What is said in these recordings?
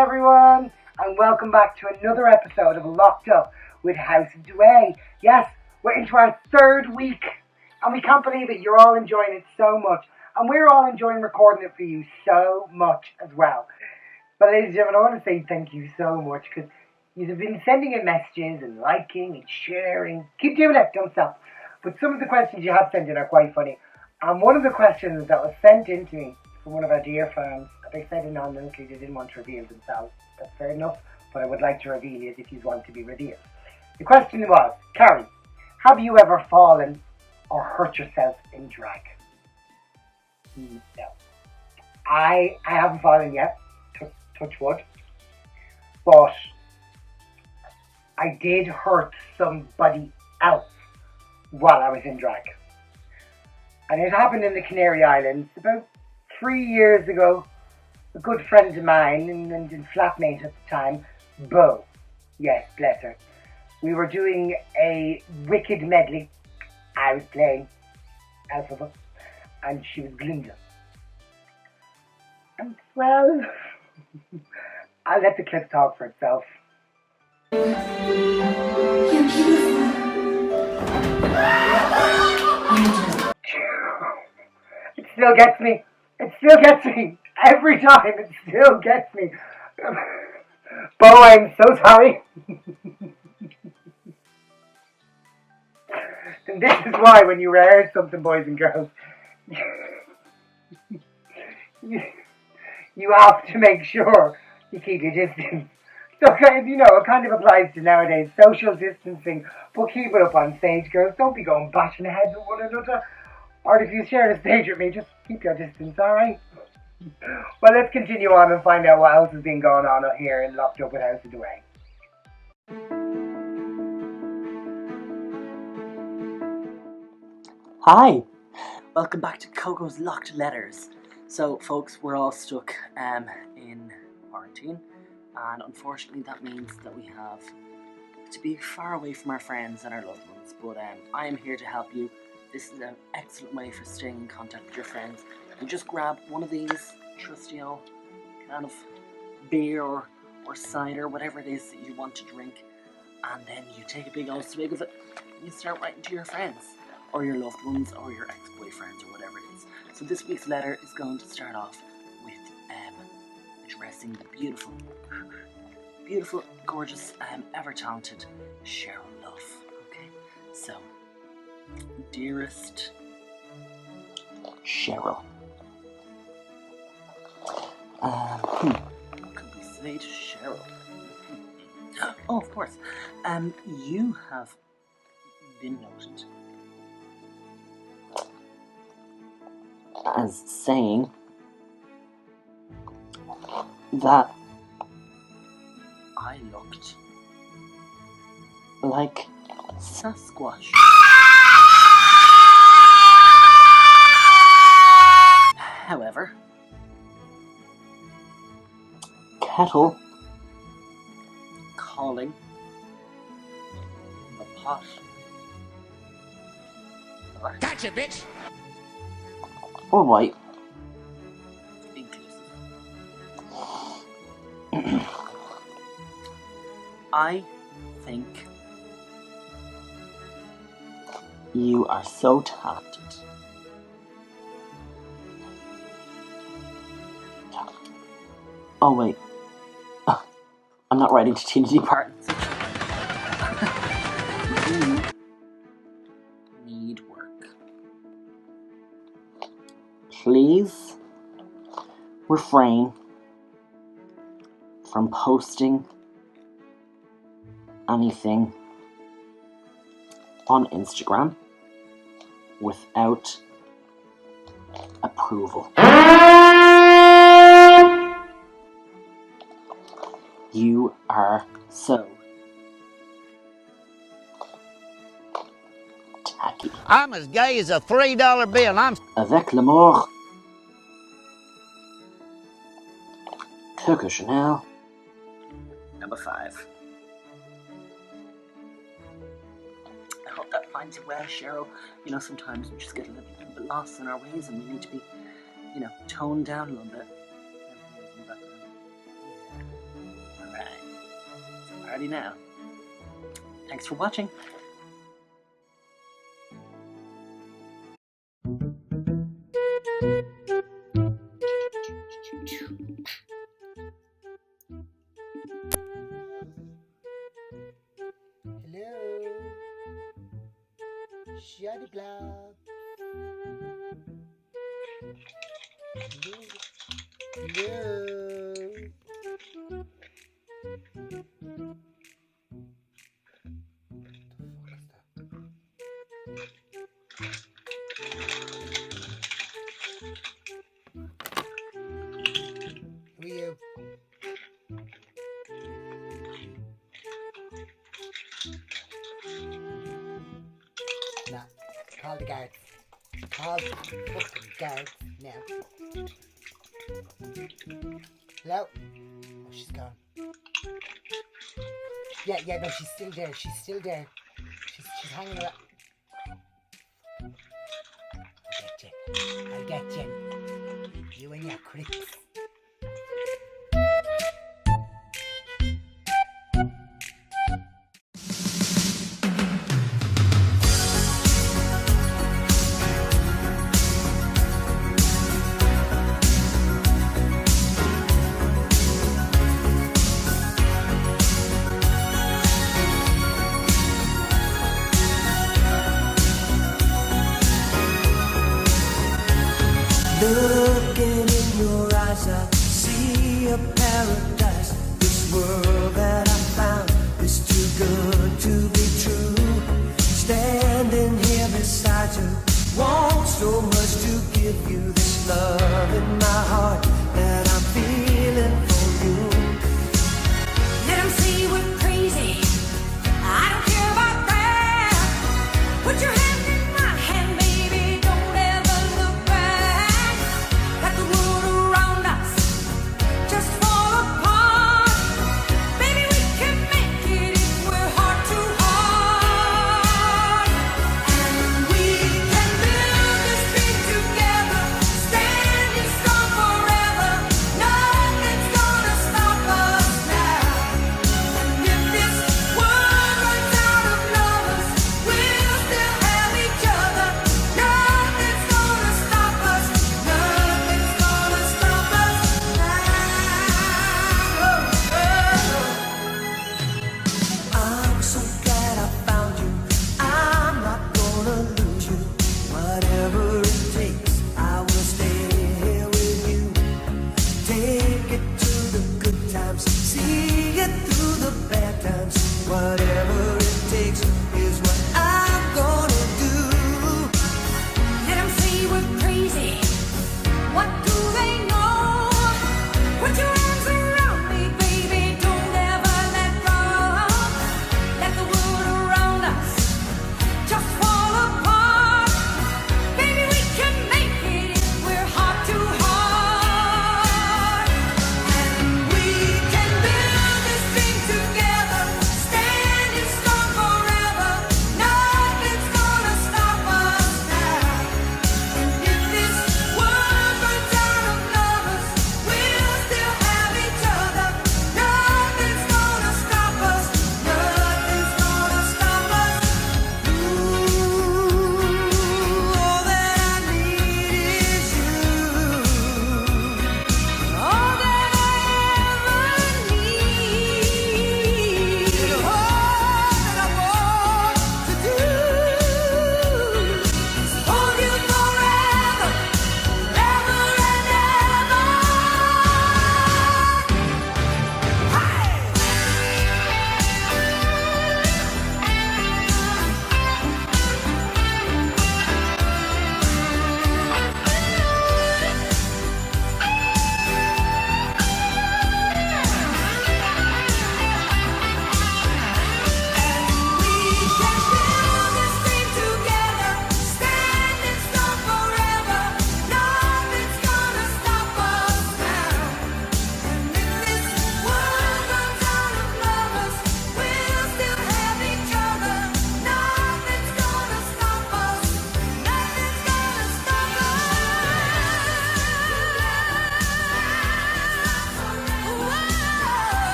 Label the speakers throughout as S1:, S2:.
S1: everyone, and welcome back to another episode of Locked Up with Haus of Déway. Yes, we're into our third week, and we can't believe it. You're all enjoying it so much, and we're all enjoying recording it for you so much as well. But ladies and gentlemen, I want to say thank you so much, because you've been sending in messages and liking and sharing. Keep doing it, don't stop. But some of the questions you have sent in are quite funny. And one of the questions that was sent in to me from one of our dear fans, they said anonymously they didn't want to reveal themselves. That's fair enough, but I would like to reveal it if you want to be revealed. The question was, Carrie, have you ever fallen or hurt yourself in drag? No. I haven't fallen yet, touch wood, but I did hurt somebody else while I was in drag. And it happened in the Canary Islands about 3 years ago. A good friend of mine and flatmate at the time, Bo, yes, bless her, we were doing a Wicked medley. I was playing Alphabet and she was Glinda. And well, I'll let the clip talk for itself.
S2: You're beautiful.
S1: It still gets me. It still gets me. Every time it still gets me. Bo, I'm so sorry. And this is why when you rehearse something, boys and girls, you have to make sure you keep your distance. So, you know, it kind of applies to nowadays, social distancing, but keep it up on stage, girls. Don't be going bashing heads with one another. Or if you share the stage with me, just keep your distance, alright? Well, let's continue on and find out what else has been going on here in Locked Up with Haus of Déway.
S3: Hi! Welcome back to Coco's Locked Letters. So, folks, we're all stuck in quarantine, and unfortunately that means that we have to be far away from our friends and our loved ones, but I am here to help you. This is an excellent way for staying in contact with your friends. You just grab one of these trusty old kind of beer or cider, whatever it is that you want to drink, and then you take a big old swig of it and you start writing to your friends or your loved ones or your ex-boyfriends or whatever it is. So this week's letter is going to start off with addressing the beautiful, gorgeous, ever talented Cheryl Luv. Okay, so dearest Cheryl, what could we say to Cheryl? Oh, of course. You have been noted as saying that I looked like Sasquatch. However, kettle calling the pot.
S4: Gotcha, bitch!
S3: Or white. Inclusive. I think you are so talented. Oh wait, I'm not writing to TNT Partners. You need work. Please refrain from posting anything on Instagram without approval. You are so tacky.
S4: I'm as gay as a $3 bill. I'm
S3: Avec l'amour. Coco Chanel. Number 5. I hope that finds you well, Cheryl. You know, sometimes we just get a little bit lost in our ways and we need to be, toned down a little bit. party now. Thanks for watching.
S1: Hello, Siany Plops. Hello. Who are you? Nah, call the guards. Call the fucking guards now. Hello? Oh, she's gone. Yeah, no, she's still there. She's still there. She's hanging around. I'll get you. You and your creeps.
S2: Looking in your eyes, I see a paradise. This world that I found is too good to be true. Standing here beside you, want so much to give you this love in my heart that I'm feeling for you.
S5: Let 'em say we're crazy. I don't care about that. Put your hand in my hand, baby. Don't ever look back. Let the world around us just fall apart. Baby, we can make it if we're heart to heart. And we can build this thing together, standing strong forever. Nothing's gonna stop us now. And if this world runs out of lovers, we'll still have each other. Nothing's gonna stop us. Nothing's gonna stop us now.
S2: I'm so glad I found you. I'm not gonna lose you. Whatever it takes, I will stay here with you. Take it to the good times, see it through the bad times. Whatever it takes is what I'm gonna do.
S5: Let 'em say we're crazy. What do they know? Put your arms around me, baby. Don't ever let go. Let the world around us just fall apart. Baby, we can make it if we're heart to heart. And we can build this thing together, standing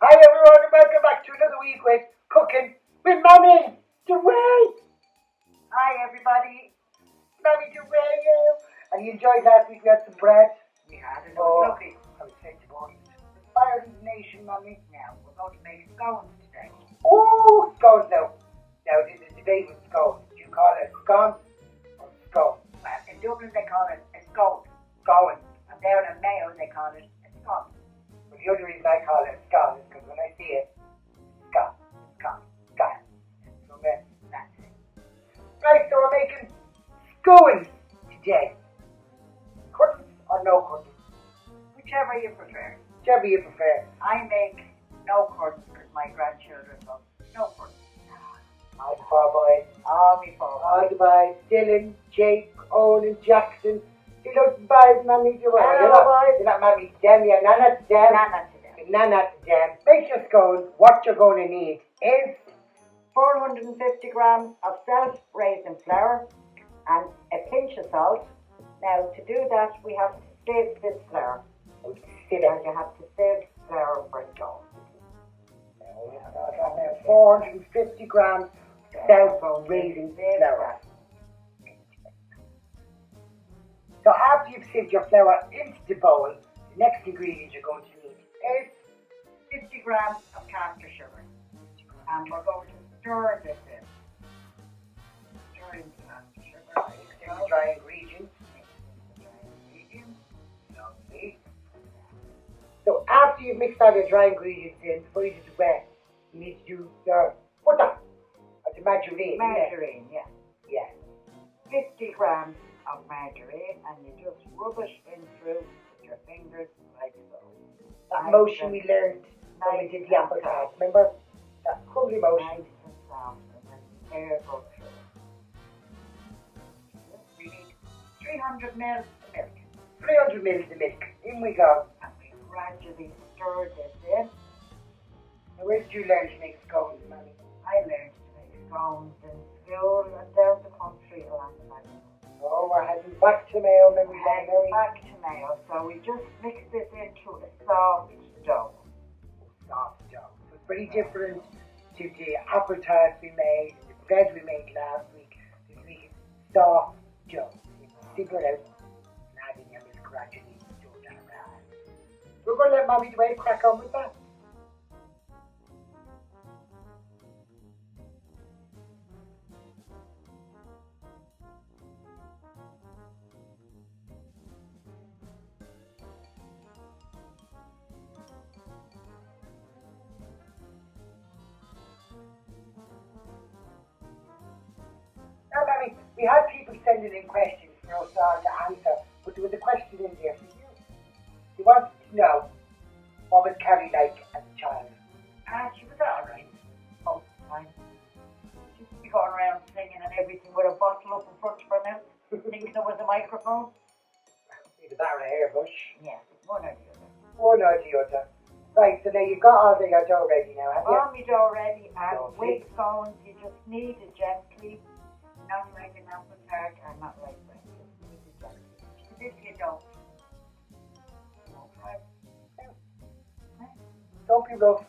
S1: Hi everyone and welcome back to another week with Cooking with Mammy Déway. Hi everybody, Mammy Déway. And you enjoyed last week, we had some bread.
S6: We had it was lovely.
S1: I was saying to boys, inspired in the nation, Mammy.
S6: Now, we're going to make scones today.
S1: Oh, scones now. Now, the debate was scones. Do you call it a scone or scone?
S6: Well, in Dublin they call it a scone.
S1: Scone.
S6: And down in Mayo they call it a scone.
S1: But the only reason I call it a scone is because when I see it, scone, scone, scone. So that's it. Right, so we're making scones today. Curtains or no curtains?
S6: Whichever you prefer.
S1: Whichever you prefer.
S6: I make no curtains because my grandchildren love no curtains.
S1: All the four boys.
S6: All before.
S1: All the boys. Dylan, Jake, Owen and Jackson. You know the boys, Mammy Déway.
S6: Hello, boys.
S1: You're not Mammy to them, you're Nana to them.
S6: Nana to them.
S1: Nana to them. Make your scones. What you're going to need is
S6: 450 grams of self-raising flour and a pinch of salt. Now, to do that, we have to sieve this flour. And you have to sieve flour for a scone.
S1: 450 grams self-raising flour. So after you've sieved your flour into the bowl, the next ingredient you're going to need is
S6: 50 grams of caster sugar. And we're going to stir this in. Stir in the caster sugar.
S1: the dry ingredients. Lovely. So after you've mixed all your dry ingredients in, before you do the rest, you need to do your butter, or the margarine.
S6: Margarine, yeah.
S1: Yeah.
S6: 50 grams of margarine, and you just rub it in through with your fingers like so.
S1: That motion we learned when we did the apple tart, remember? That crumbly motion.
S6: Nice and soft, and then air goes through it. We need 300 ml of milk.
S1: 300 mils of milk. In we go.
S6: And we gradually stir this in.
S1: Now where did you learn to make scones, Mammy?
S6: I learned to make scones in school and down the country along the way.
S1: Oh, we're heading back to Mayo, then we
S6: And
S1: Mary.
S6: back to Mayo, so we just mix this into a soft dough.
S1: Soft dough. So it's pretty different to the apple tart we made, the bread we made last week. This week is soft dough. You figure it out and adding your milk gradually do that around. We're going to let Mammy Déway crack on with that. Now, Mammy, we had people sending in questions for us all to answer, but there was a question in there for you. They wanted to know, what was Carrie like as a child?
S6: She was alright most of the time. She used to be going around singing and everything with a bottle up in front of her mouth, thinking it was a microphone.
S1: Either that or a hairbrush.
S6: Yeah, one or the other.
S1: One or the other. Right, so now you've got all your dough ready now, have you?
S6: All my dough ready, and
S1: Lovely.
S6: with scones, you just knead it gently, not like an apple tart and not like bread. Just knead it gently. Just if you don't.
S1: Don't be rough.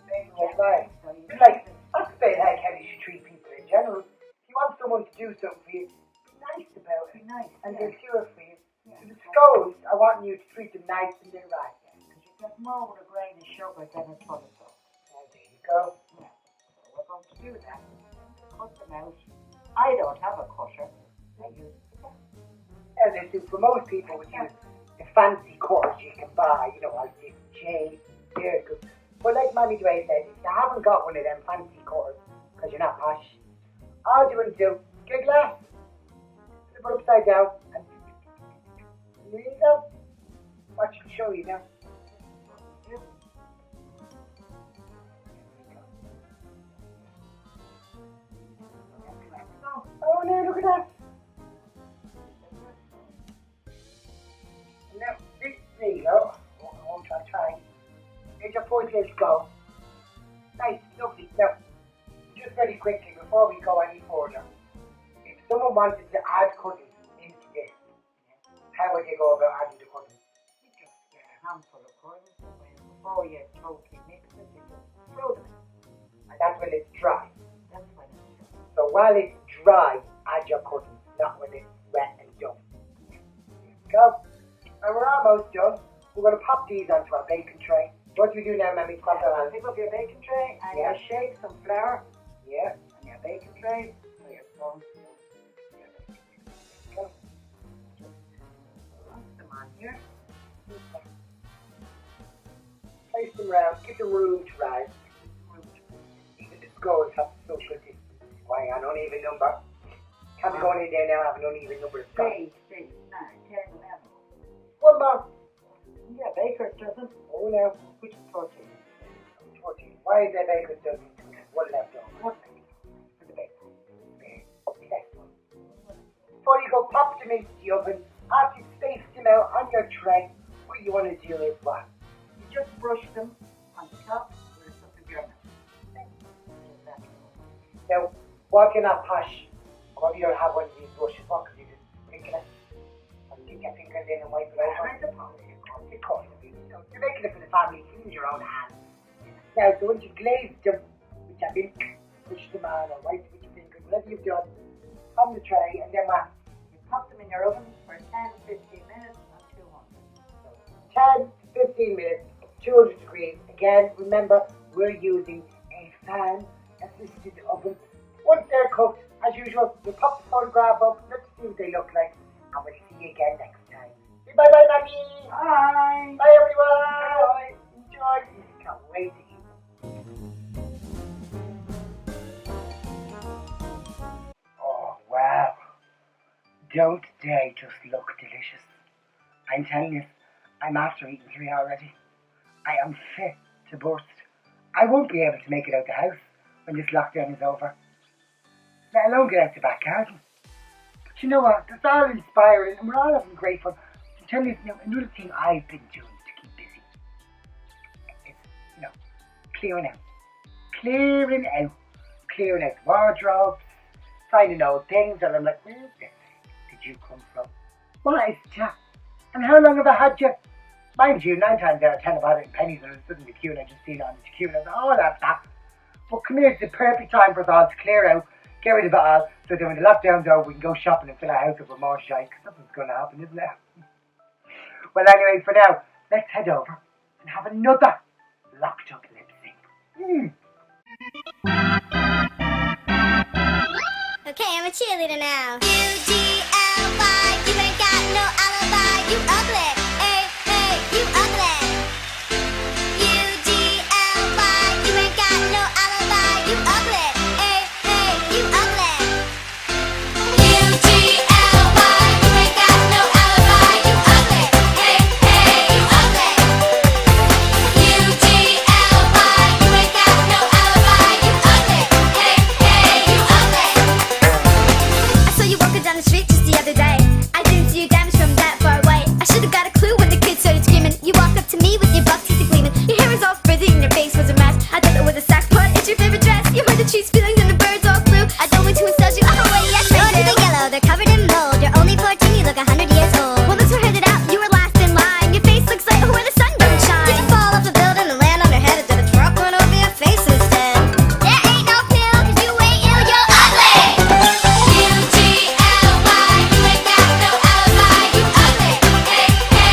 S6: Very
S1: That's
S6: gently.
S1: right.
S6: So you
S1: It's like,
S6: mix it.
S1: that's the way how you should treat people in general. If you want someone to do something for you, be nice about it.
S6: Be nice,
S1: And
S6: yeah.
S1: they'll do it for you.
S6: Yeah.
S1: So the scones, I want you to treat them nice and they're right.
S6: Because you get more with a grain of sugar than a ton of salt.
S1: Now, there you go.
S6: Yeah. So we're going to do that. Cut them out. I don't have a cutter. I use
S1: As they do for most people, would use the fancy cutters you can buy, you know, like this J, circle. But like Mammy Déway said, if you haven't got one of them fancy cutters, because you're not posh, all you want to do, get a glass, put it upside down, and there you go. Watch me show you now. Oh no, look at that. Now, there you go. I won't try. There's your point, let's go. Nice, lovely. Now, just very quickly, before we go any further, if someone wanted to add cuttings into this, how would they go about adding the cuttings?
S6: You just get a handful of curds before you totally mix it. throw them in.
S1: And that's when it's dry.
S6: That's when it's done.
S1: So while it's dry, add your cuttings, not when it's wet and done. There you go. And we're almost done. We're going to pop these onto our baking tray. What do we do now, Mammy? Clap our hands.
S6: Pick up your baking tray and
S1: Yeah.
S6: you shake some flour
S1: Yeah.
S6: on your baking tray. So your spoon.
S1: Go.
S6: Put them on here.
S1: Place them round. Give them room to rise. Even the scores have social distance. Why an uneven number? Can't be going in there now have an uneven number of scores.
S6: 3, 6, 9, 10, 11.
S1: One more.
S6: Yeah, baker's dozen.
S1: Oh no.
S6: Which is 14.
S1: 14. Why is there baker's dozen? One left over.
S6: One second. For the bacon.
S1: Next one. Before you go, pop them into the oven. After you space them out on your tray, what you want to do is what?
S6: You just brush them on the top with a stuff of your mouth. Just that.
S1: Now, what can that posh? Or if you don't have one of these brushes, what can you do? Sprinkle it? Or dip your fingers in and wipe it over?
S6: I suppose.
S1: Of course, you're making it for the family, you use your own hands. Now, so once you've glazed them with your milk, push them on or wipe with your fingers, whatever you've done, on the tray, and then what?
S6: You pop them in your oven for 10-15 minutes on 200.
S1: 10 15 minutes, 200 degrees. Again, remember, we're using a fan-assisted oven. Once they're cooked, as usual, we'll pop the photograph up, let's see what they look like, and we'll see you again next time. Say bye-bye, Mammy!
S6: Bye!
S1: Bye, everyone! Enjoy! Can't wait to eat. Oh, wow. Don't they just look delicious? I'm telling you, I'm after eating 3 already. I am fit to burst. I won't be able to make it out the house when this lockdown is over. Let alone get out the back garden. But you know what? It's all inspiring and we're all having great fun. I'm telling you, another thing I've been doing to keep busy is, clearing out. Clearing out wardrobes, finding old things that I'm like, where did you come from? What is that? And how long have I had you? Mind you, 9 times out of 10 about it in pennies and I stood in the queue and I just seen it on the queue and I was like, oh, that's that. But come here, it's the perfect time for us all to clear out, get rid of it all, so that when the lockdown's over, we can go shopping and fill our house up with more shite, because that's what's going to happen, isn't it? Well, anyway, for now, let's head over and have another locked up lip sync.
S7: Okay, I'm a cheerleader now. U-G-L-Y, you ain't got no alibi, you ugly. Hey, hey, you ugly. U-G-L-Y, you ain't got no alibi, you ugly. Hey, hey, you ugly. U-G-L-Y, you ain't got no alibi, you ugly. Hey, hey, you ugly. U-G-L-Y, you ain't got no alibi, you ugly. Hey, hey, you ugly. I saw you walking down the street just the other day. I didn't see you damage from that far away. I should have got a clue when the kids started screaming. You walked up to me with your buck teeth gleaming. Your hair was all frizzy and your face was a mess. I thought that was a sack put. It's your favorite dress. You heard the trees feelings and the birds all flew. I don't want to insult you. Oh wait, yes I do. They're yellow, they're covered in mold. You're only 14, you look 100 years old. Well, those who headed out, you were last in line. Your face looks like where the sun don't shine. Did you fall off the building and land on your head? Or did a truck run over your face instead? There ain't no pill, cause you ain't ill, you're ugly. U-G-L-Y, you ain't got no alibi, you ugly. Hey, hey,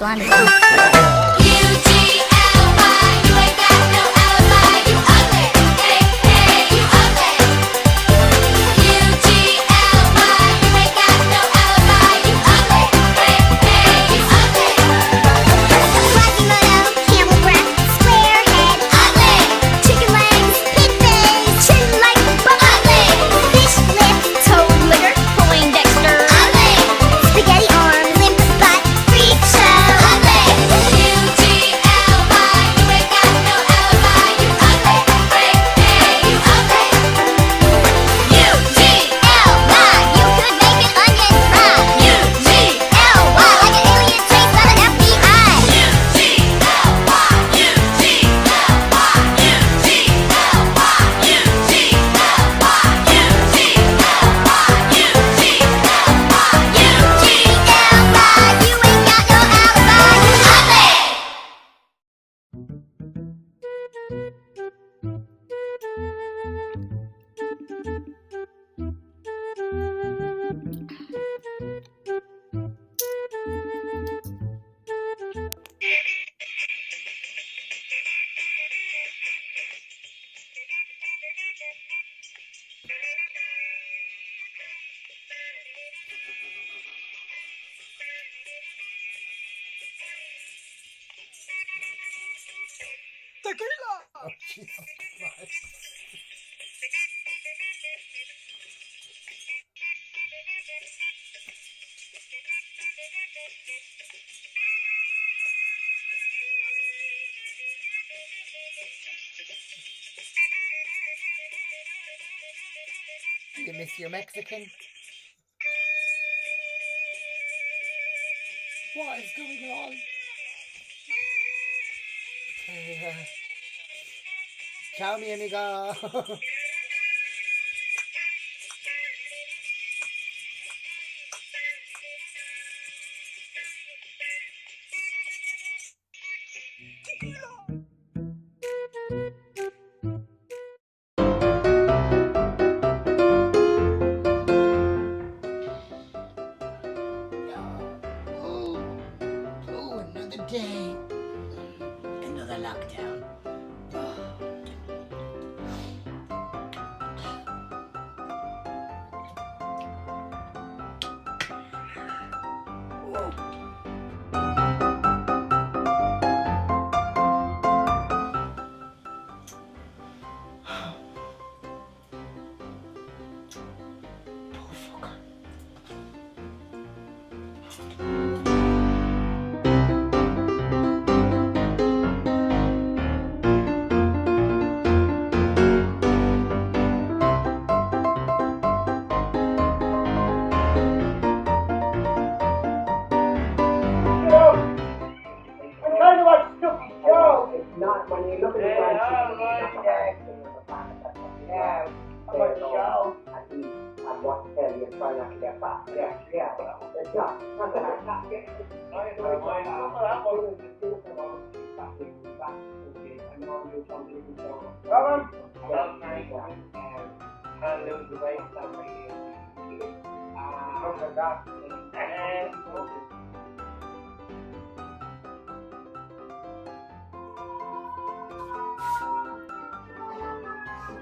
S7: blonde again. U-G-L-Y, you ain't got no alibi, you ugly. Hey, hey, you ugly. U-G-L-Y, you ain't got no alibi, you ugly. Hey, hey, you ugly. Quasimodo, camel breath, square head, ugly. Chicken legs, pig face, chin like butt, ugly. Fish lips, toad litter, Poindexter, ugly. Spaghetti arms, limp butt, freak show, ugly. U-G-L-Y, you ain't got no alibi, you ugly. Hey, hey, you ugly. U-G-L-Y, you could make an onion fry. U-G-L-Y, like an alien chased by the FBI. U-G-L-Y, U-G-L-Y, U-G-L-Y, U-G-L-Y, U-G-L-Y, U-G-L-Y, you ain't got no alibi, you ugly.
S1: Oh, Jesus Christ. Do you miss your Mexican? What is going on? Okay, ciao, mi amiga. Oh, another day. Another lockdown.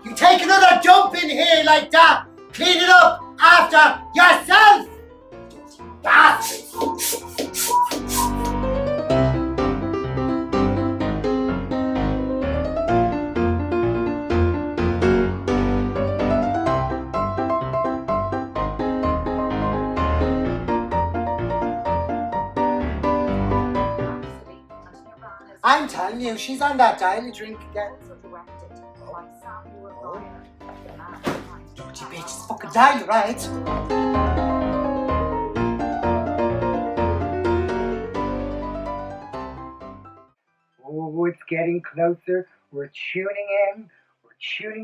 S1: You take another dump in here like that. Clean it up after yourself. Bastard. I'm telling you, she's on that Dylatrix again. Dirty bitch, it's fucking Dyla, right? Oh, it's getting closer. We're tuning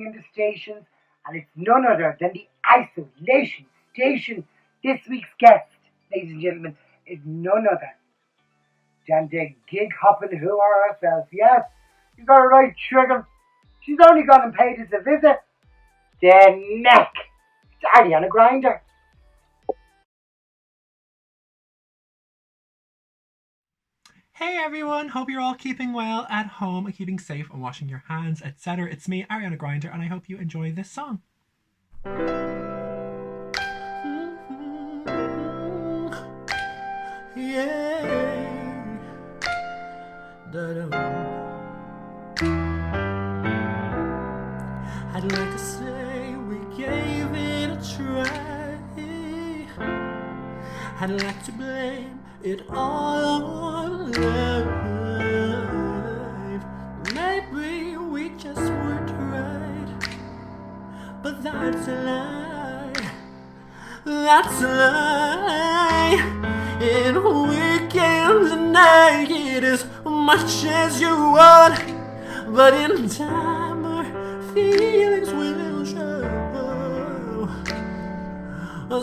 S1: into stations, and it's none other than the isolation station. This week's guest, ladies and gentlemen, is none other than the gig hopping who are ourselves. Yes, you got it right, Trigger. She's only gone and paid us a visit. The neck. It's Ariana Grindr.
S8: Hey everyone, hope you're all keeping well at home and keeping safe and washing your hands, etc. It's me, Ariana Grindr, and I hope you enjoy this song. Yeah. I'd like to say we gave it a try. I'd like to blame it all on love. Maybe we just weren't right, but that's a lie. That's a lie. And we can't deny it as much as you want, but in time our feelings will show.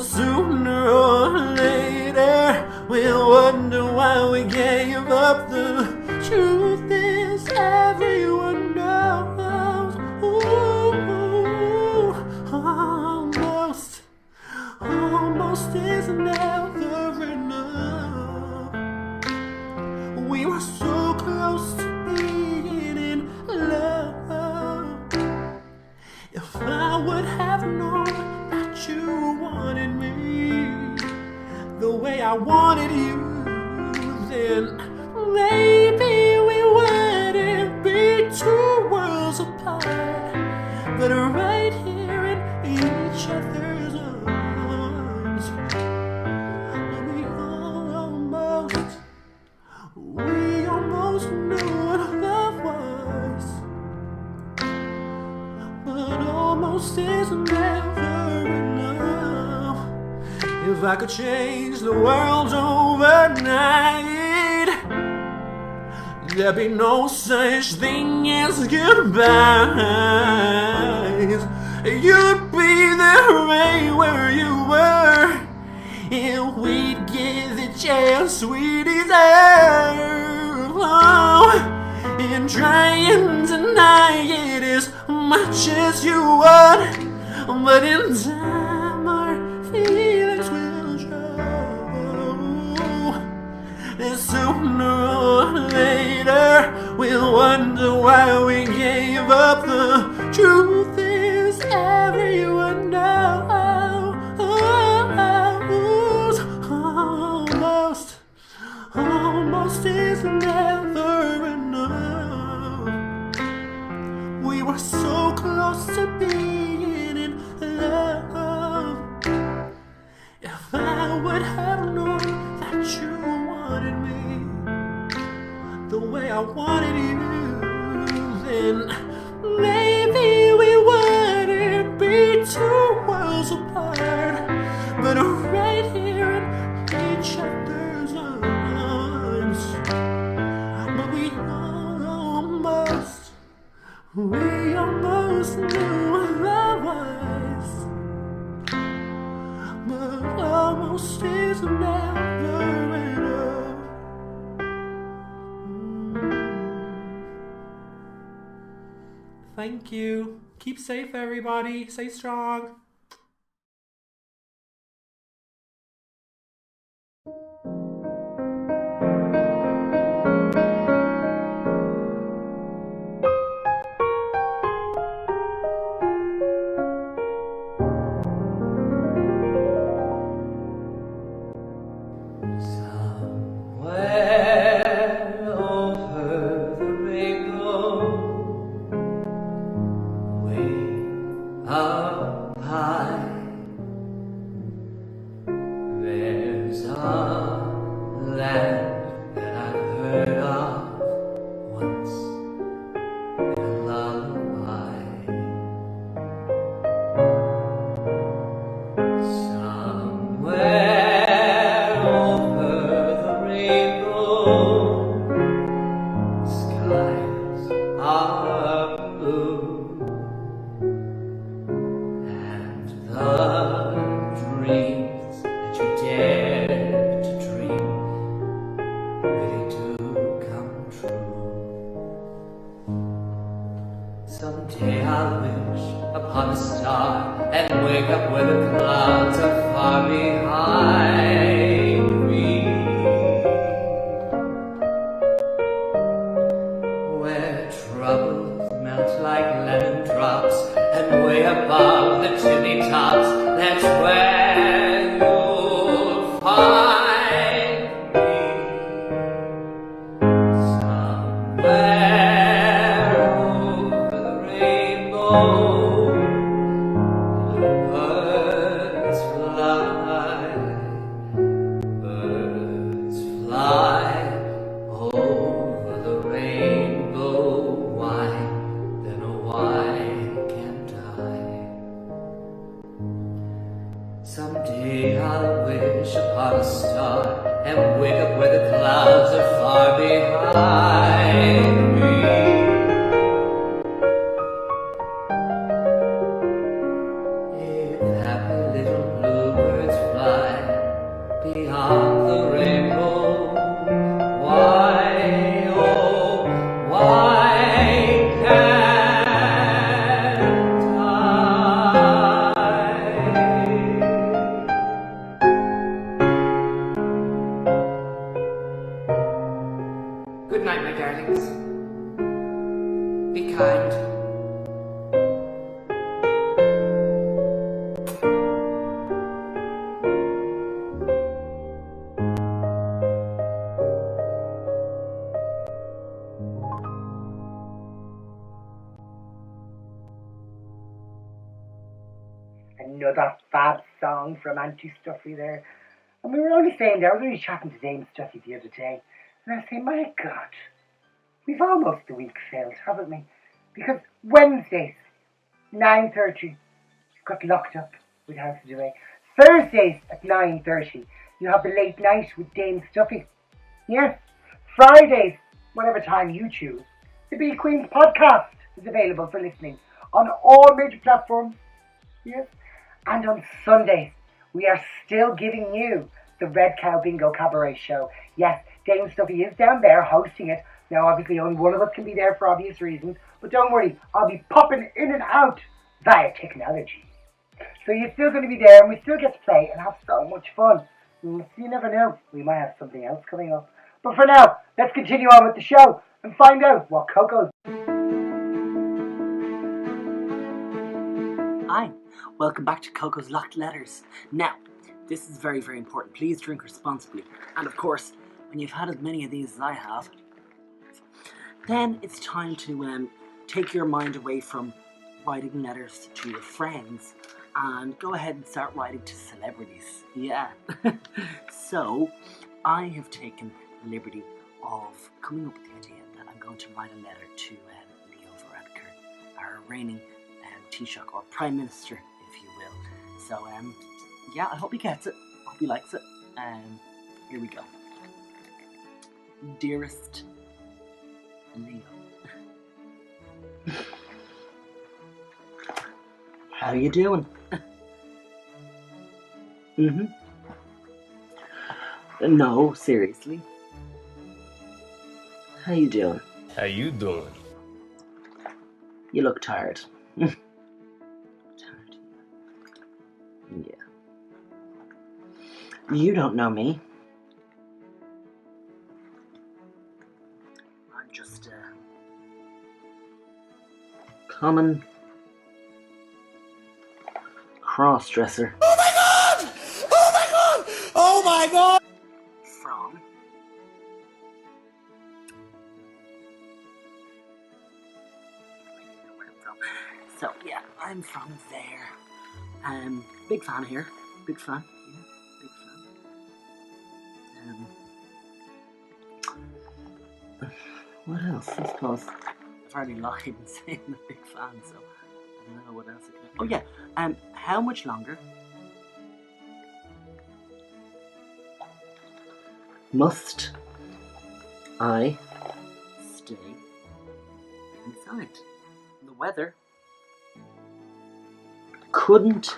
S8: Sooner or later we'll wonder why we gave up. The truth is everyone knows. Ooh, almost is never enough. We were so close to being in love. If I would have known that you wanted me the way I wanted you, then maybe we wouldn't be two worlds apart, but right here in each other's arms. We almost knew what love was, but almost is never enough. If I could change the world overnight, there'd be no such thing as goodbyes. You'd be there right where you were, and we'd get the chance we deserve. Oh, and try and deny it as much as you want, but in time our feelings will show. And sooner or later we'll wonder why we gave up. The truth is everyone knows. Almost is never enough. We were so close to being in love. If I would have known that you wanted me the way I wanted you, then maybe we wouldn't be two worlds apart, but right here in each other's arms. But we almost knew what love was, but almost is never enough. Thank you. Keep safe, everybody. Stay strong.
S9: Someday I'll wish upon a star and wake up where the clouds are far behind me. drops, and way above the chimney tops, that's where you'll find me. Somewhere over the rainbow, birds fly, birds fly over the rainbow. Why, then why can't I? Someday I'll wish upon a star and wake up where the clouds are far behind me. If happy little bluebirds fly beyond the rainbow, why, oh, why can't I? Good night, my darlings. Be kind.
S1: Another fab song from Auntie Stuffy there. And we were only saying there, I was only chatting to Dame Stuffy the other day, and I was saying, my God, we've almost a week failed, haven't we? Because Wednesdays, 9:30, got locked up with House of Déway. Thursdays at 9:30, you have the late night with Dame Stuffy. Yes. Fridays, whatever time you choose, the Bee Queens podcast is available for listening on all major platforms. Yes. And on Sundays, we are still giving you the Red Cow Bingo Cabaret Show. Yes, Dame Stuffy is down there hosting it. Now, obviously, only one of us can be there for obvious reasons. But don't worry, I'll be popping in and out via technology. So you're still going to be there, and we still get to play and have so much fun. You never know, we might have something else coming up. But for now, let's continue on with the show and find out what Coco's.
S3: Hi, welcome back to Coco's Locked Letters. Now, this is very, very important. Please drink responsibly. And of course, when you've had as many of these as I have, then it's time to take your mind away from writing letters to your friends and go ahead and start writing to celebrities. Yeah. So, I have taken the liberty of coming up with the idea that I'm going to write a letter to Leo Varadkar, our reigning Taoiseach, or Prime Minister, if you will. So, yeah, I hope he gets it. I hope he likes it. Here we go. Dearest Leo. How you doing? No, seriously. How you doing?
S10: How you doing?
S3: You look tired. Tired. Yeah. You don't know me. I'm just a common cross-dresser.
S10: Oh my god! Oh my god! Oh my god!
S3: From So yeah, I'm from there. Big fan here. Big fan. Yeah, big fan. What else? I suppose I've already lied in saying the big fan, so I don't know what else I can. Oh yeah. How much longer must I stay inside? The weather couldn't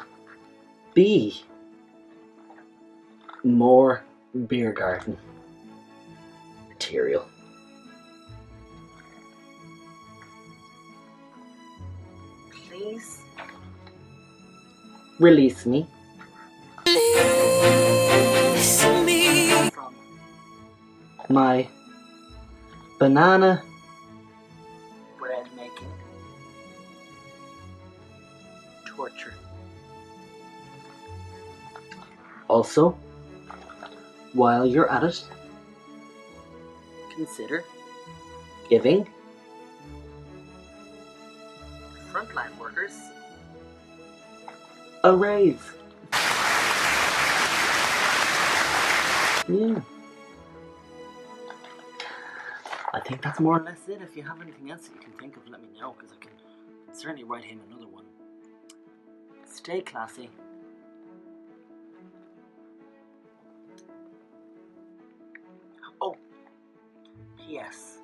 S3: be more beer garden material. Please release me. From my banana bread making Also, while you're at it, consider giving frontline workers a raise. Yeah. I think that's more or less it. If you have anything else that you can think of, let me know, because I can certainly write him another one. Stay classy. Oh, P.S.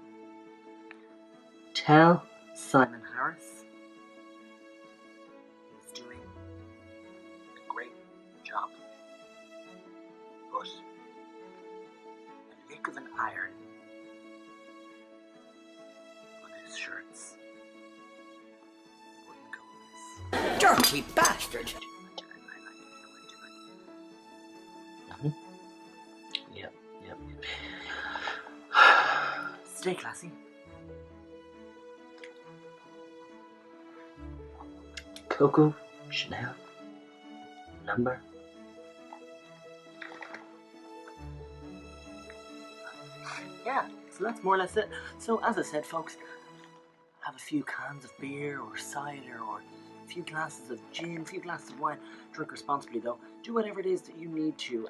S3: Tell Simon Harris he's doing a great job. But a lick of an iron on his shirts wouldn't go amiss.
S10: Dirty bastard!
S3: Yep. Stay classy. Coco Chanel number. Yeah, so that's more or less it. So as I said, folks, have a few cans of beer or cider or a few glasses of gin, a few glasses of wine. Drink responsibly though. Do whatever it is that you need to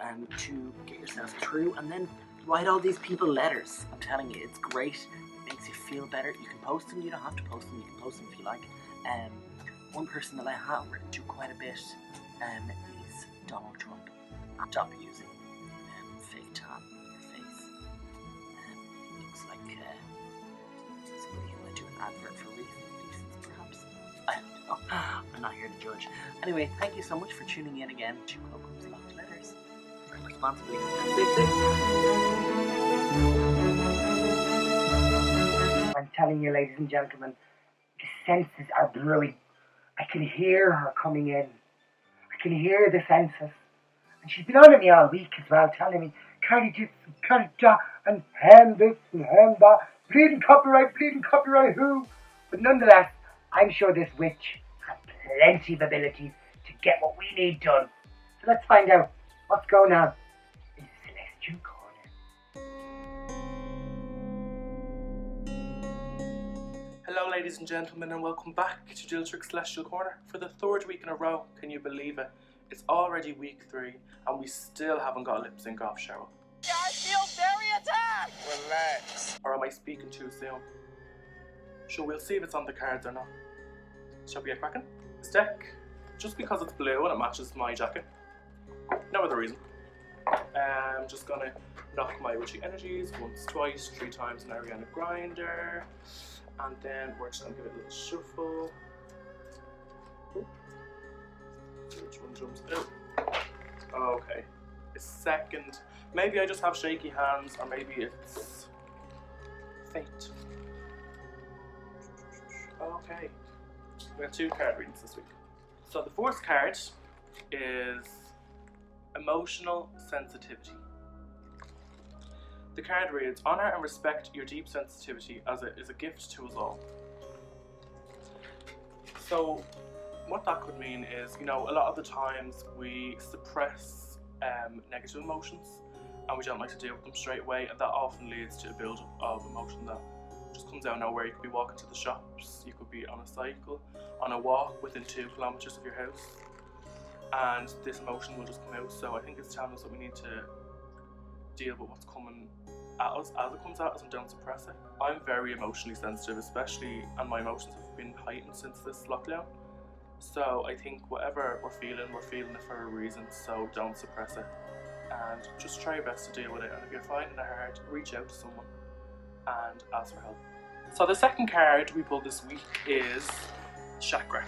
S3: get yourself through, and then write all these people letters. I'm telling you, it's great. It makes you feel better. You can post them, you don't have to post them, you can post them if you like. One person that I have written to quite a bit is Donald Trump. Stop using fake tan on your face. It looks like somebody who might do an advert for Reese's, perhaps. I don't know. I'm not here to judge. Anyway, thank you so much for tuning in again to Coco's Locked Letters. Drink responsibly.
S1: I'm telling you, ladies and gentlemen, the senses are brewing. I can hear her coming in. I can hear the senses. And she's been on me all week as well, telling me, Carrie this and Carrie that, and hem this and hem that, bleeding copyright who? But nonetheless, I'm sure this witch has plenty of abilities to get what we need done. So let's find out what's going on in the Celestial Corner.
S8: Hello ladies and gentlemen, and welcome back to Dylatrix Celestial Corner for the third week in a row. Can you believe it? It's already week 3 and we still haven't got a lip sync off Cheryl.
S10: I feel very attacked!
S8: Relax. Or am I speaking too soon? Sure, we'll see if it's on the cards or not. Shall we get cracking? This deck, just because it's blue and it matches my jacket. No other reason. I'm just gonna knock my witchy energies once, twice, 3 times an Ariana Grindr. And then we're just going to give it a little shuffle. Ooh. See which one jumps out. Okay. A second. Maybe I just have shaky hands, or maybe it's fate. Okay. We have 2 card readings this week. So the first card is Emotional Sensitivity. The card reads, "Honour and respect your deep sensitivity as it is a gift to us all." So what that could mean is, a lot of the times we suppress negative emotions and we don't like to deal with them straight away, and that often leads to a build-up of emotion that just comes out of nowhere. You could be walking to the shops, you could be on a cycle, on a walk within 2 kilometres of your house, and this emotion will just come out. So I think it's telling us that we need to deal with what's coming at us as it comes at us and don't suppress it. I'm very emotionally sensitive, and my emotions have been heightened since this lockdown. So I think whatever we're feeling it for a reason, so don't suppress it. And just try your best to deal with it, and if you're finding it hard, reach out to someone and ask for help. So the second card we pulled this week is Chakra.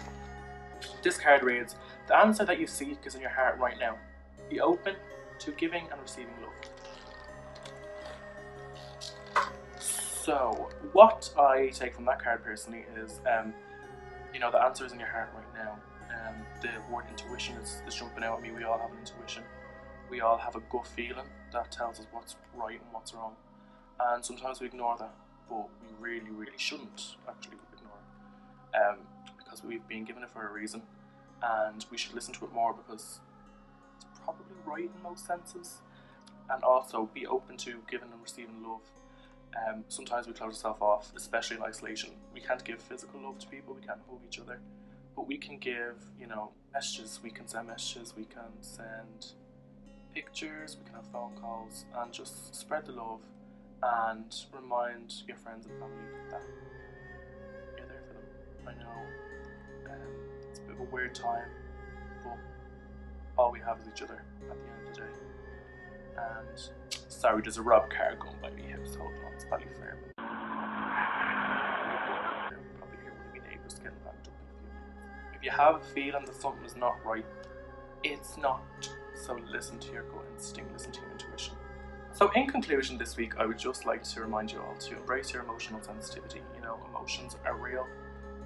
S8: This card reads, "The answer that you seek is in your heart right now. Be open to giving and receiving love." So what I take from that card personally is, the answer is in your heart right now. The word intuition is jumping out at me. We all have an intuition. We all have a gut feeling that tells us what's right and what's wrong. And sometimes we ignore that, but we really, really shouldn't actually ignore it. Because we've been given it for a reason, and we should listen to it more because it's
S11: probably right in most senses. And also be open to giving and receiving love. Sometimes we close ourselves off, especially in isolation. We can't give physical love to people, we can't hug each other, but we can give, you know, messages. We can send messages, we can send pictures, we can have phone calls, and just spread the love and remind your friends and family that you're there for them. I know it's a bit of a weird time, but all we have is each other at the end of the day. And sorry, there's a Rob car going by me house. Hold on, it's probably fair. You'll probably hear one of my neighbours getting backed up in a few minutes. If you have a feeling that something is not right, it's not. So listen to your gut instinct, listen to your intuition. So in conclusion this week, I would just like to remind you all to embrace your emotional sensitivity. You know, emotions are real,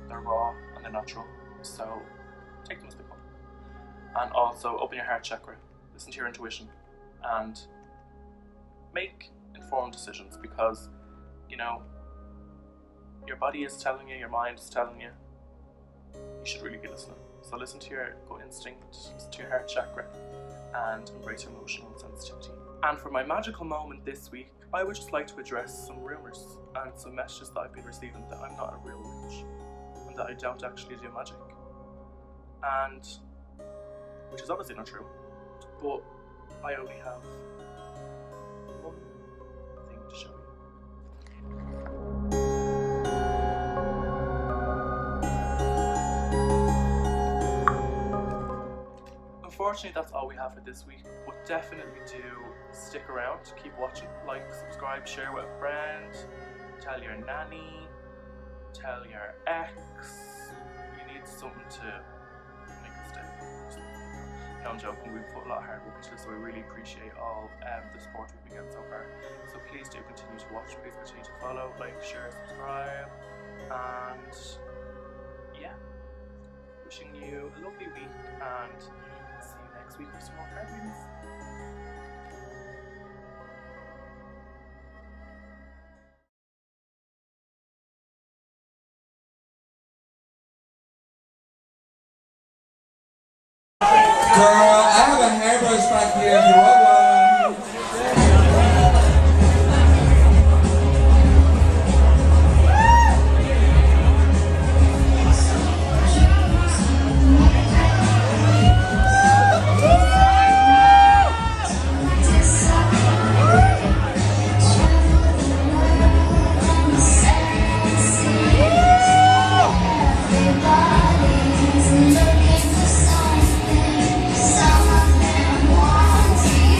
S11: they're raw, and they're natural. So take them as they come. And also open your heart chakra, listen to your intuition, and make informed decisions, because, you know, your body is telling you, your mind is telling you, you should really be listening. So listen to your gut instinct, listen to your heart chakra, and embrace your emotional sensitivity. And for my magical moment this week, I would just like to address some rumours and some messages that I've been receiving that I'm not a real witch and that I don't actually do magic. And which is obviously not true, but I only have one thing to show you. Unfortunately, that's all we have for this week, but definitely do stick around, keep watching, like, subscribe, share with a friend, tell your nanny, tell your ex. You need something to make us stay. No, I'm joking, we've put a lot of hard work into this, so we really appreciate all the support we've been getting so far. So please do continue to watch, please continue to follow, like, share, subscribe, and yeah, wishing you a lovely week, and see you next week with some more card readings.
S10: Girl, I have a hairbrush back here if you want one.
S7: Looking for something, some of them want you.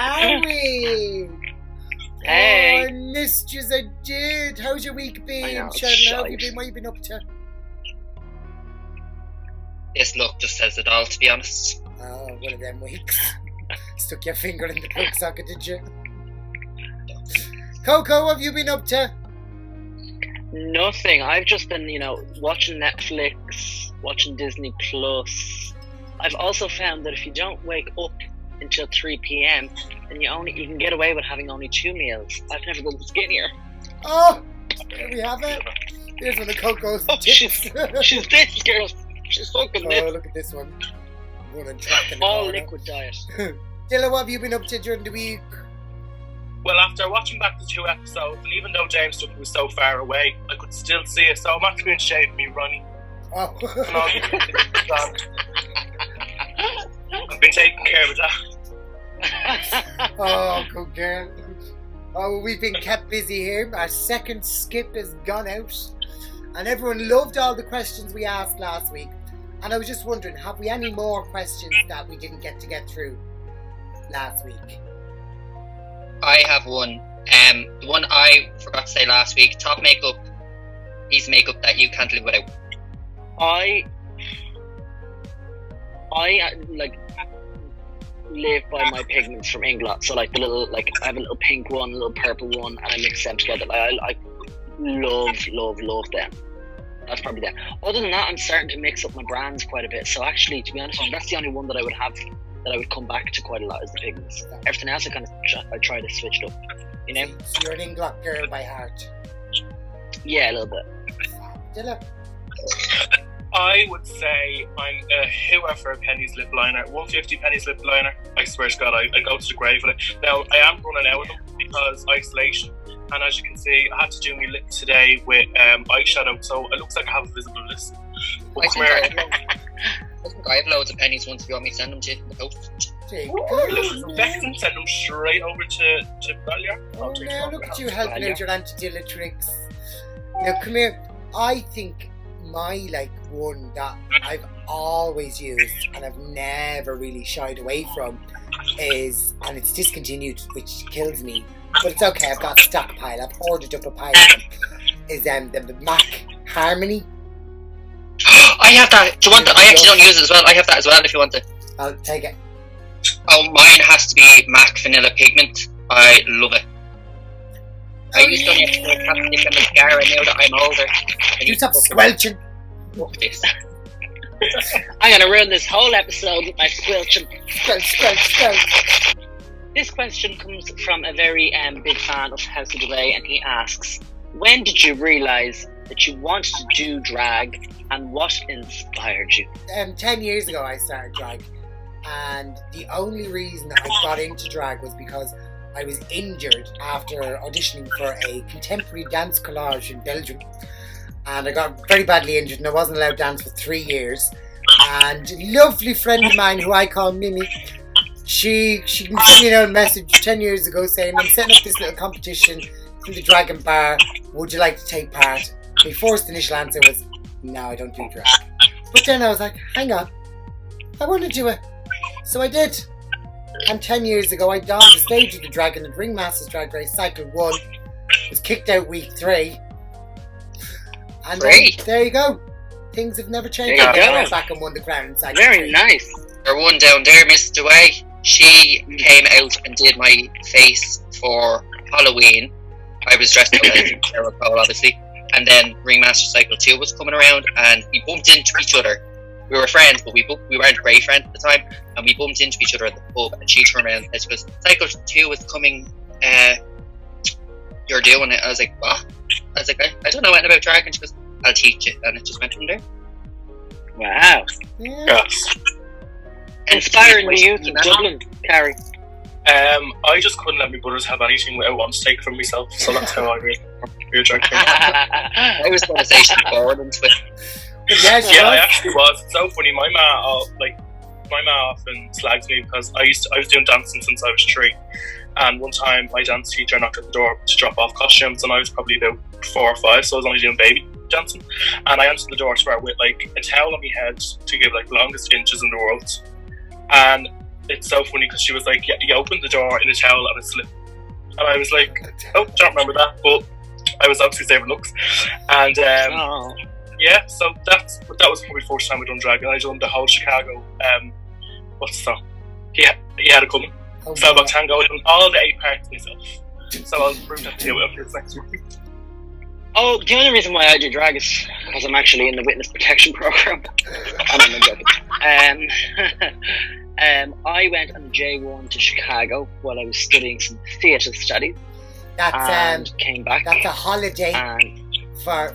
S1: Harry!
S12: Hey.
S1: Oh, I missed you, I did. How's your week been?
S12: I know,
S1: Cheryl, how have you
S12: shite.
S1: been? What have you been up to?
S12: This look just says it all, to be honest.
S1: Oh, one of them weeks. Stuck your finger in the plug socket, did you? Coco, what have you been up to?
S12: Nothing. I've just been, watching Netflix, watching Disney Plus. I've also found that if you don't wake up until 3 p.m, then you can get away with having only 2 meals. I've never been skinnier.
S1: Oh, there we have it. Here's one of Coco's tips.
S12: She's this girl. She's fucking this.
S1: Oh, look at this one. Running track in the
S12: All
S1: corner.
S12: liquid diet.
S1: Dylan, what have you been up to during the week?
S11: Well, after watching back the 2 episodes, and even though James Stuffy was so far away, I could still see it, so I'm actually in shade of me running.
S1: Oh.
S11: And all I've been taking care of that.
S1: Oh, good girl. Oh, well, we've been kept busy here. Our second skip has gone out. And everyone loved all the questions we asked last week. And I was just wondering, have we any more questions that we didn't get through last week?
S12: I have one. The one I forgot to say last week. Top makeup. Piece of makeup that you can't live without. I live by my pigments from England. So I have a little pink one, a little purple one, and I mix them together. I love them. That's probably them. Other than that, I'm starting to mix up my brands quite a bit. So actually, to be honest, that's the only one that I would have that I would come back to quite a lot is the pigments. Everything else I try to switch it up.
S1: So you're an England girl by heart.
S12: Yeah, a little bit.
S1: Dylan.
S11: I would say I'm a hooer for a penny's lip liner. 150 penny's lip liner. I swear to God, I go to the grave with it. Now, I am running out of them because isolation. And as you can see, I had to do my lip today with eyeshadow, so it looks like I have a visible list.
S12: I have loads of pennies ones if you want me to send them to you in the post.
S11: Vexen, send them straight over to Balliar.
S1: Oh, now look at you helping out your Auntie Dylatrix. Now, come here. I think my one that I've always used and I've never really shied away from is, and it's discontinued, which kills me, but it's okay, I've got a stockpile, I've hoarded up a pile of them, is the MAC Harmony.
S12: I have that. Do you want that? I actually don't use it as well. I have that as well if you want it.
S1: I'll take it.
S12: Oh, mine has to be MAC Vanilla Pigment. I love it. I used to only have to wear chapstick and mascara now that I'm older.
S1: You stop squelching.
S12: Fuck this. I'm gonna ruin this whole episode with my squelching.
S1: Squelch.
S12: This question comes from a very big fan of House of Déway, and he asks, when did you realise that you wanted to do drag, and what inspired you?
S1: 10 years ago I started drag, and the only reason I got into drag was because I was injured after auditioning for a contemporary dance collage in Belgium, and I got very badly injured and I wasn't allowed to dance for 3 years. And a lovely friend of mine who I call Mimi, she sent me a message 10 years ago saying, I'm setting up this little competition in the Dragon Bar, would you like to take part? My first initial answer was, no, I don't do drag. But then I was like, hang on, I want to do it. So I did. And 10 years ago I donned the stage of the Dragon and Ringmasters Drag Race Cycle 1, was kicked out week 3. And then, there you go. Things have never changed. I went back and won the crown in Cycle 3.
S12: Very nice. There's one down there, Miss Déway. She came out and did my face for Halloween. I was dressed up as Cheryl Luv, obviously. And then Ringmaster Cycle 2 was coming around, and we bumped into each other. We were friends, but we weren't great friends at the time. And we bumped into each other at the pub, and she turned around and she goes, Cycle 2 is coming, you're doing it. I was like, what? I was like, I don't know anything about drag. And she goes, I'll teach you. And it just went from there. Wow.
S11: Yes.
S12: Inspiring the youth of Dublin, Carrie.
S11: I just couldn't let my brothers have anything without wanting to take it from myself, so that's how I really drag queen.
S12: I was going to say she's born into it.
S11: Yeah, I actually was. It's so funny. My ma often slags me because I was doing dancing since I was 3, and one time my dance teacher knocked at the door to drop off costumes, and I was probably about 4 or 5, so I was only doing baby dancing, and I answered the door to her with a towel on my head to give longest inches in the world, and it's so funny because she was like, yeah, you opened the door in a towel and a slip. And I was like, oh, don't remember that, but I was obviously saving looks. And yeah, so that was probably the first time I done drag, and I done the whole Chicago. What's the song? He had it coming. Fellback Tango, I done all the 8 parts myself. So I'll bring that to you after this next week.
S12: Oh, the only reason why I do drag is because I'm actually in the witness protection program. I'm joking. I went on J1 to Chicago while I was studying some theatre studies.
S1: That's
S12: came back.
S1: That's a holiday for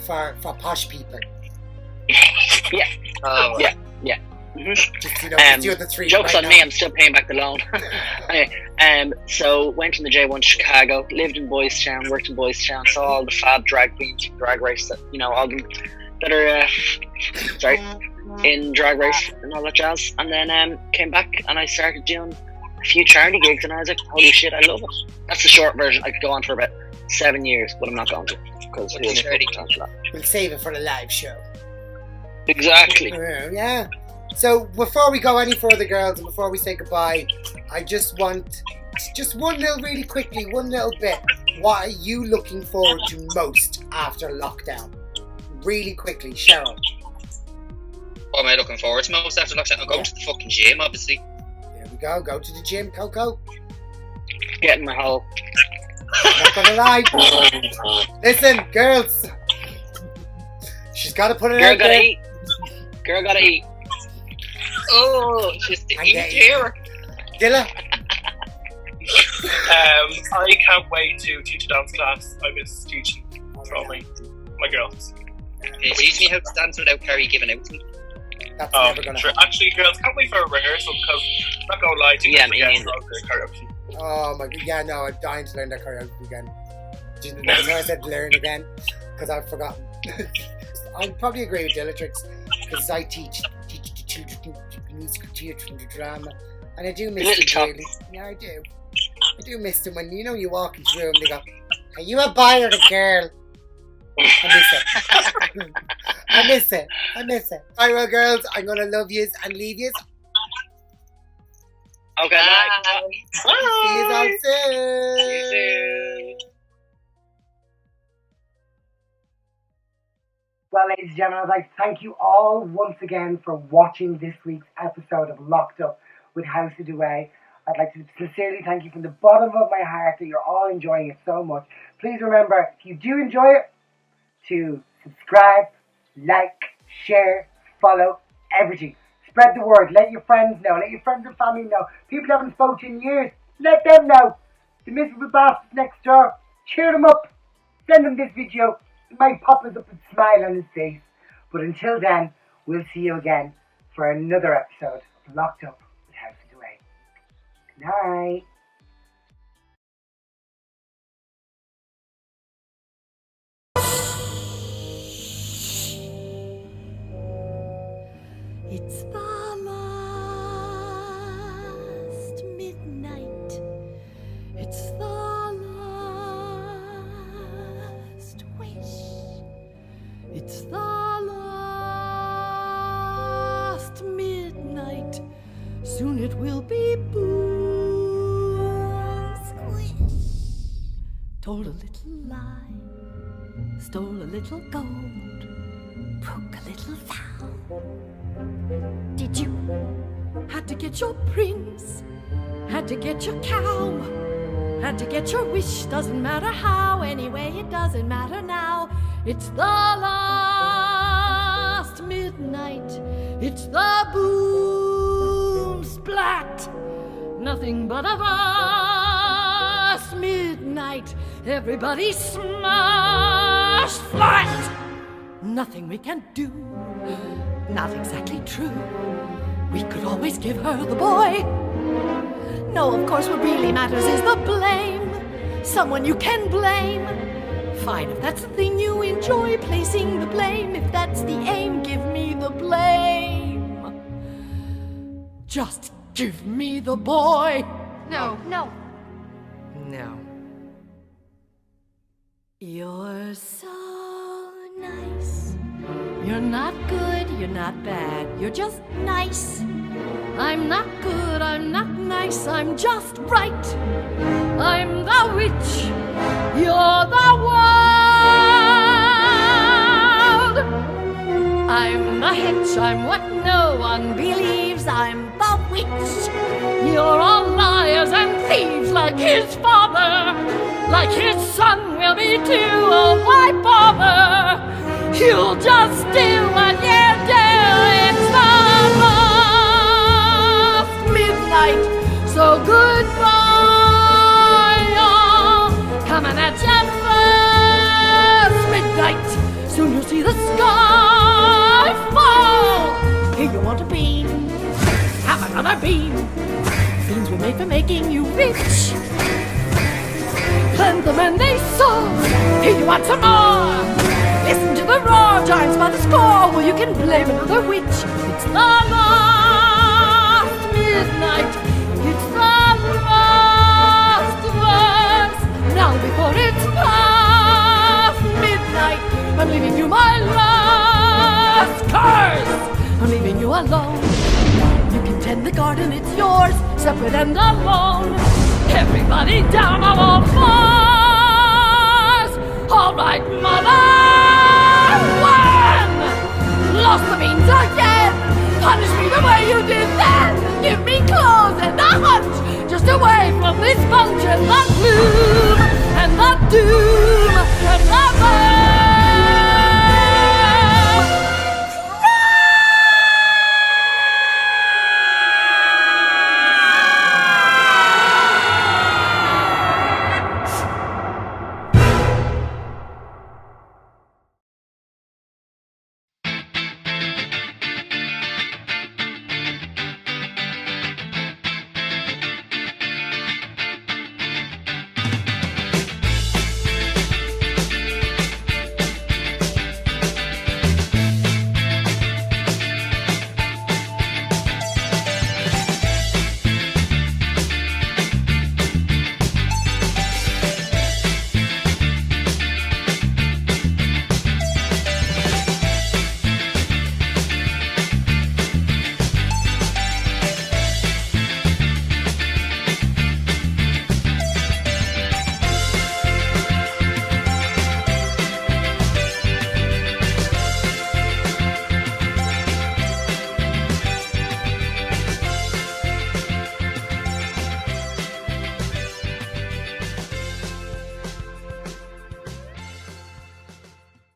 S1: posh people.
S12: Yeah. Yeah. Mm-hmm.
S1: Just, just the other 3.
S12: Jokes
S1: right
S12: on
S1: now.
S12: me, I'm still paying back the loan. Anyway, so went on the J1 to Chicago, lived in Boys Town, worked in Boys Town, saw all the fab drag queens from Drag Race that, all them that are in Drag Race and all that jazz. And then came back and I started doing a few charity gigs, and I was like, holy shit, I love it. That's the short version. I could go on for about 7 years, but I'm not going to, because
S1: we'll save it for the live show.
S12: Exactly.
S1: Yeah. So before we go any further, girls, and before we say goodbye, I just want one little bit. What are you looking forward to most after lockdown? Really quickly, Cheryl.
S12: What am I looking forward to most after lockdown? I'm going to the fucking gym, obviously.
S1: There we go. Go to the gym, Coco.
S12: Get in my hole.
S1: Not gonna lie. Listen, girls. She's got to put it out there.
S12: Girl gotta eat. Oh, she's the eat here.
S1: Dilla?
S11: I can't wait to teach a dance class. I miss teaching from my girls.
S12: Hey, teach me how to dance without Carrie giving out to me.
S1: That's never gonna happen.
S11: Actually, girls, can't wait for a rehearsal because I'm not gonna lie to you.
S12: Yeah, me neither.
S1: Oh my god, yeah, no, I'm dying to learn that choreography again. That's why I said learn again, because I've forgotten. I'd probably agree with Dylatrix, because I teach the children musical theatre and drama, and I do miss them really. Yeah, I do. I do miss them when, you walk into the room and they go, are you a boy or a girl? I miss it. I miss it. Alright, well, girls, I'm gonna love yous and leave yous.
S12: Okay, bye.
S1: See you all soon.
S12: See you soon.
S1: Well, ladies and gentlemen, I'd like to thank you all once again for watching this week's episode of Locked Up with Haus of Déway. I'd like to sincerely thank you from the bottom of my heart that you're all enjoying it so much. Please remember, if you do enjoy it, to subscribe, like, share, follow, everything. Spread the word. Let your friends know. Let your friends and family know. People who haven't spoken in years, let them know. The miserable bastards next door, cheer them up. Send them this video. It might pop us up and smile on his face. But until then, we'll see you again for another episode of Locked Up with Haus of Déway. Good night.
S5: It's the last midnight. It's the last wish. It's the last midnight. Soon it will be boom, squish. Told a little lie, stole a little gold, broke a little vow. Did you? Had to get your prince, had to get your cow, had to get your wish, doesn't matter how, anyway it doesn't matter now. It's the last midnight, it's the boom splat, nothing but a vast midnight, everybody smashed flat. Nothing we can do, not exactly true. We could always give her the boy. No, of course what really matters is the blame. Someone you can blame. Fine, if that's the thing you enjoy, placing the blame. If that's the aim, give me the blame. Just give me the boy.
S13: No.
S5: No. You're so nice.
S13: You're not good, you're not bad, you're just nice. I'm not good, I'm not nice, I'm just right. I'm the witch, you're the world. I'm the hitch, I'm what no one believes, I'm the witch. You're all liars and thieves like his father, like his son will be too, oh why bother? You'll just do what you do, it's the last midnight, so goodbye, y'all. Coming at you first midnight, soon you'll see the sky fall. Here you want a bean, have another bean. Beans were made for making you rich. Blend them and they soar. Here you want some more. Listen to the roar, giants by the score. Well, you can blame another witch. It's the last midnight. It's the last verse. Now before it's past midnight, I'm leaving you my last curse. I'm leaving you alone. You can tend the garden, it's yours, separate and alone. Everybody down on all fours. All right, mother. One. Lost the beans again. Punish me the way you did then. Give me clothes and a hunt, just away from this bunch and the gloom and the doom.